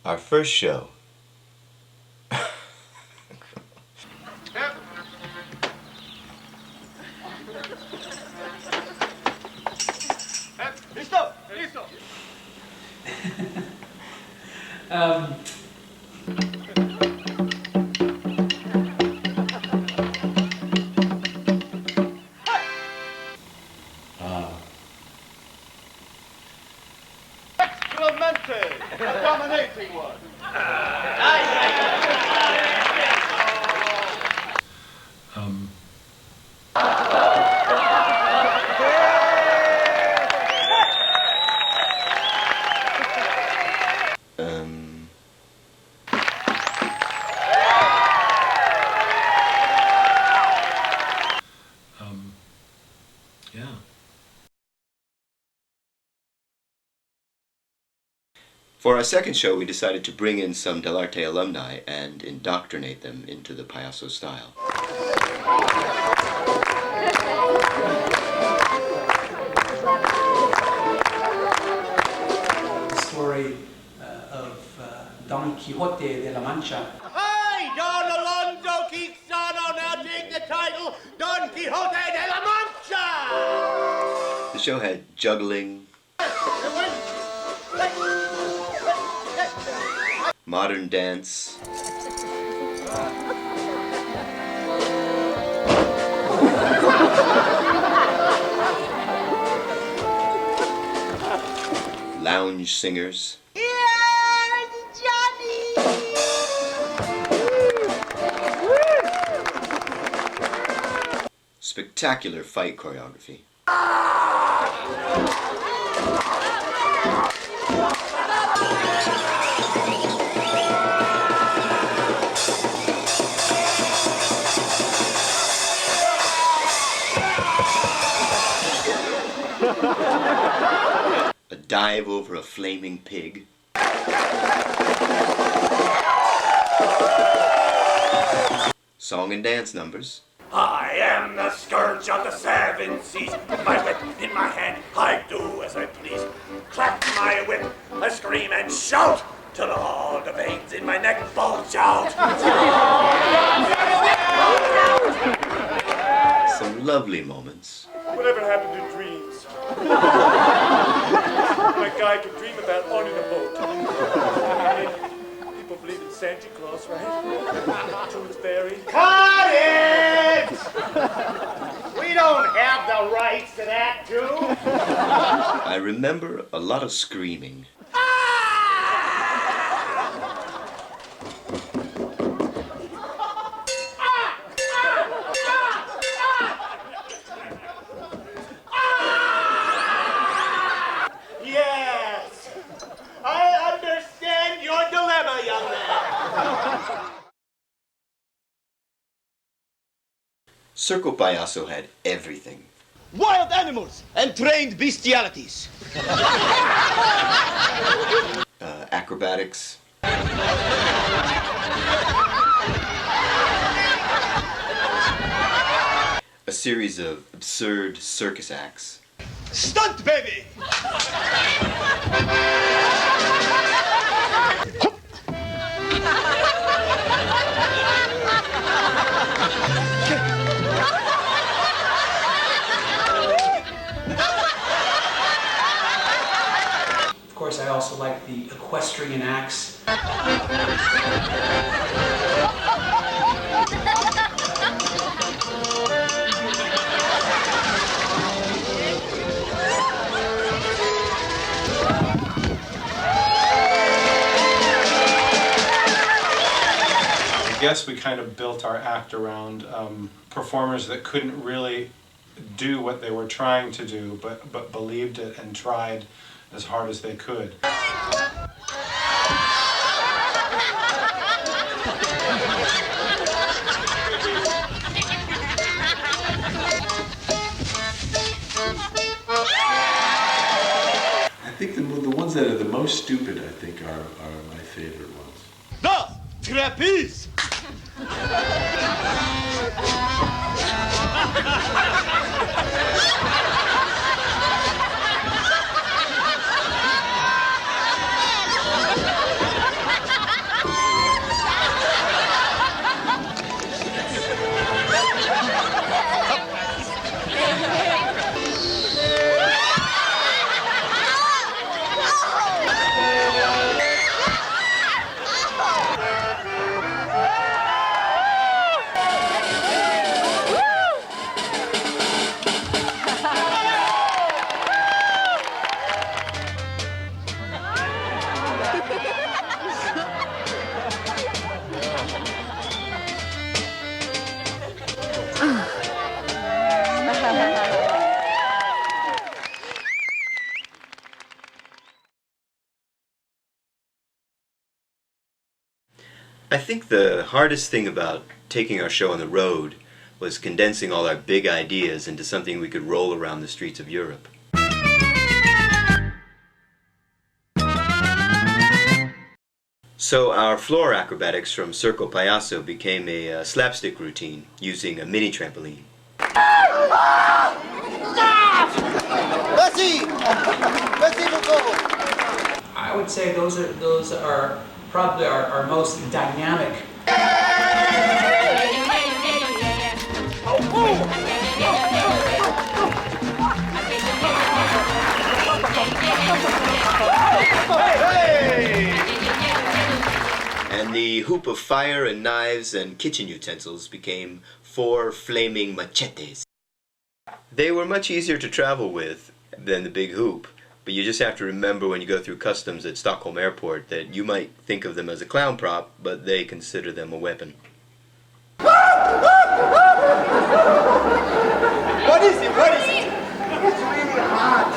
Our first show. Listo! Listo! Excellente! A dominating one! Yeah. For our second show, we decided to bring in some Dell'Arte alumni and indoctrinate them into the Payaso style. The story of Don Quixote de la Mancha. Hey, Don Alonso Quixano, now take the title, Don Quixote de la Mancha! The show had juggling, modern dance, lounge singers, spectacular fight choreography. A dive over a flaming pig. Song and dance numbers. I am the scourge of the seven seas. My whip in my hand, I do as I please. Clap my whip, I scream and shout till all the veins in my neck bulge out. Some lovely moments. Whatever happened to dreams? My guy can dream about owning a boat. People believe in Santa Claus, right? Tooth Fairy. Cut it! We don't have the rights to that, too. I remember a lot of screaming. Yes, I understand your dilemma, young man. Circo Payaso had everything. Wild animals and trained bestialities. Acrobatics. A series of absurd circus acts. Stunt baby! Of course, I also like the equestrian acts. I guess we kind of built our act around performers that couldn't really do what they were trying to do, but believed it and tried as hard as they could. I think the ones that are the most stupid, I think, are my favorite ones. The trapeze! I think the hardest thing about taking our show on the road was condensing all our big ideas into something we could roll around the streets of Europe. So our floor acrobatics from Circo Payaso became a slapstick routine using a mini trampoline. I would say those are probably our most dynamic. And the hoop of fire and knives and kitchen utensils became 4 flaming machetes. They were much easier to travel with than the big hoop, but you just have to remember when you go through customs at Stockholm Airport that you might think of them as a clown prop, but they consider them a weapon. What is it? What is it? It's really hot.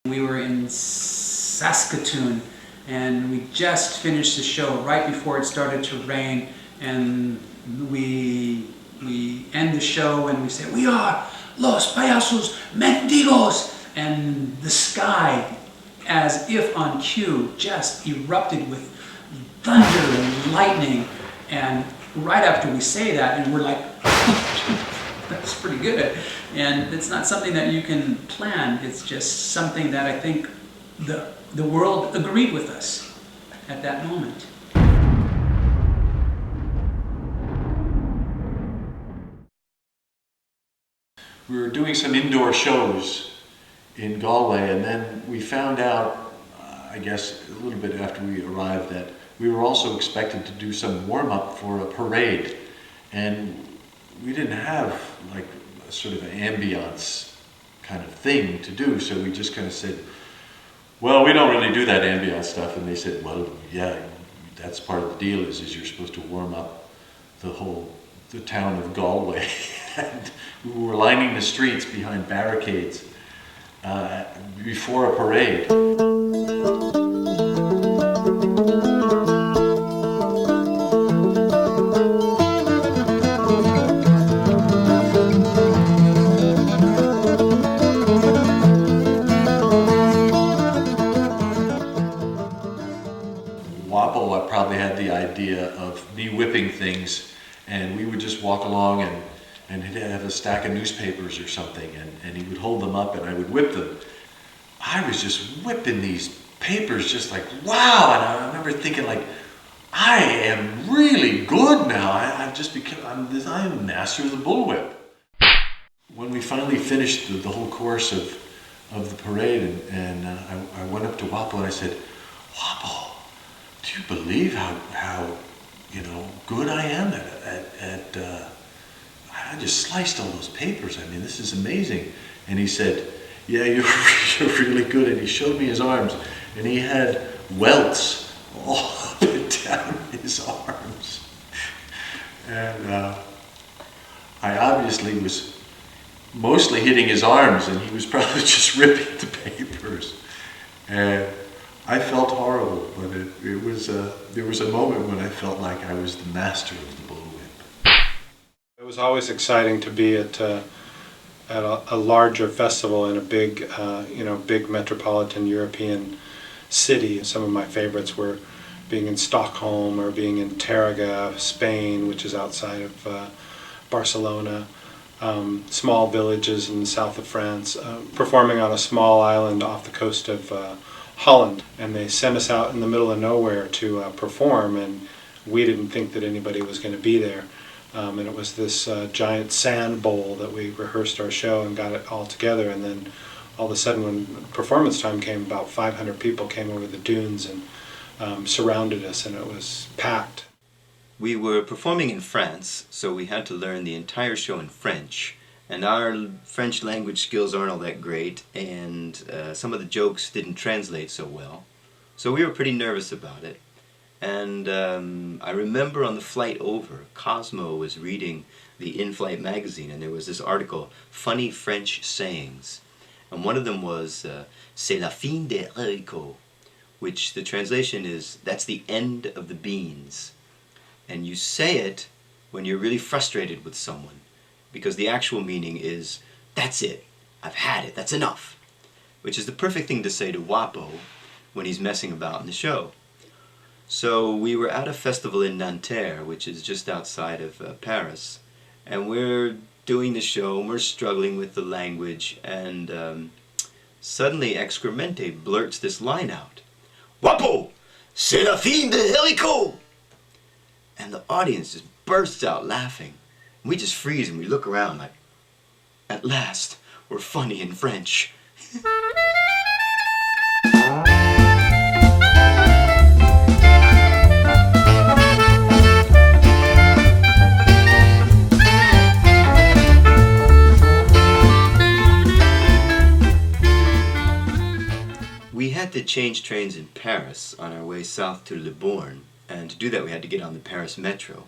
We were in Saskatoon, and we just finished the show right before it started to rain, and we end the show and we say, "We are Los Payasos Mendigos," and the sky, as if on cue, just erupted with thunder and lightning. And right after we say that, and we're like, that's pretty good. And it's not something that you can plan. It's just something that I think the world agreed with us at that moment. We were doing some indoor shows in Galway, and then we found out, I guess a little bit after we arrived, that we were also expected to do some warm-up for a parade. And we didn't have like a sort of an ambiance kind of thing to do, so we just kind of said, well, we don't really do that ambiance stuff. And they said, well, yeah, that's part of the deal is you're supposed to warm up the town of Galway. And we were lining the streets behind barricades before a parade. Wappo probably had the idea of me whipping things, and we would just walk along and he'd have a stack of newspapers or something, and he would hold them up and I would whip them. I was just whipping these papers just like, wow, and I remember thinking like, I am really good now. I've just become, I'm master of the bullwhip. When we finally finished the whole course of the parade, and I went up to Wappo and I said, Wappo, do you believe how good I am at I just sliced all those papers. I mean, this is amazing. And he said, yeah, you're really good. And he showed me his arms, and he had welts all up and down his arms. And I obviously was mostly hitting his arms, and he was probably just ripping the papers. And I felt horrible, but there was a moment when I felt like I was the master of the bullwhip. It was always exciting to be at a larger festival in a big, big metropolitan European city. Some of my favorites were being in Stockholm or being in Taraga, Spain, which is outside of Barcelona. Small villages in the south of France, performing on a small island off the coast of Holland, and they sent us out in the middle of nowhere to perform, and we didn't think that anybody was going to be there. And it was this giant sand bowl that we rehearsed our show and got it all together, and then all of a sudden when performance time came, about 500 people came over the dunes and surrounded us, and it was packed. We were performing in France, so we had to learn the entire show in French. And our French language skills aren't all that great, and some of the jokes didn't translate so well. So we were pretty nervous about it. And I remember on the flight over, Cosmo was reading the in-flight magazine, and there was this article, Funny French Sayings. And one of them was, C'est la fin des haricots, which the translation is, that's the end of the beans. And you say it when you're really frustrated with someone, because the actual meaning is, that's it, I've had it, that's enough. Which is the perfect thing to say to Wapo when he's messing about in the show. So we were at a festival in Nanterre, which is just outside of Paris, and we're doing the show and we're struggling with the language, and suddenly Excremente blurts this line out. Wapo! C'est la fin de helico! And the audience just bursts out laughing. And we just freeze and we look around like, at last, we're funny in French. We had to change trains in Paris on our way south to Libourne, and to do that we had to get on the Paris Metro.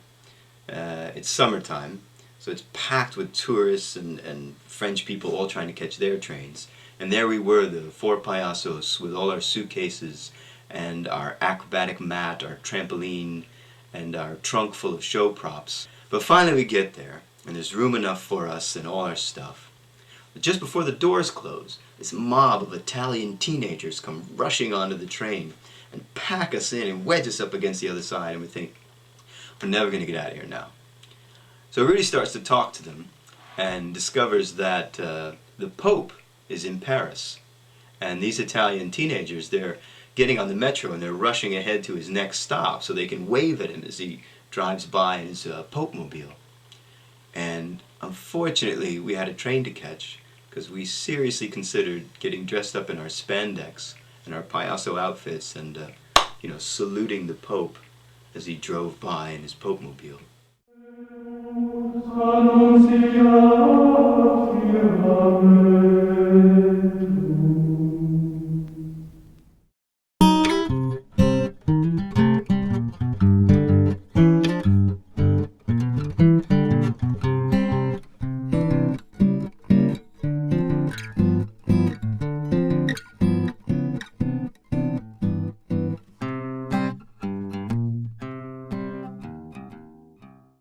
It's summertime, so it's packed with tourists and French people all trying to catch their trains. And there we were, the four payasos, with all our suitcases and our acrobatic mat, our trampoline, and our trunk full of show props. But finally we get there, and there's room enough for us and all our stuff. But just before the doors close, this mob of Italian teenagers come rushing onto the train and pack us in and wedge us up against the other side, and we think, we're never going to get out of here now. So Rudy starts to talk to them and discovers that the Pope is in Paris. And these Italian teenagers, they're getting on the metro and they're rushing ahead to his next stop so they can wave at him as he drives by in his Pope-mobile. And unfortunately, we had a train to catch because we seriously considered getting dressed up in our spandex and our payaso outfits and, saluting the Pope as he drove by in his Pope-mobile. Annunziat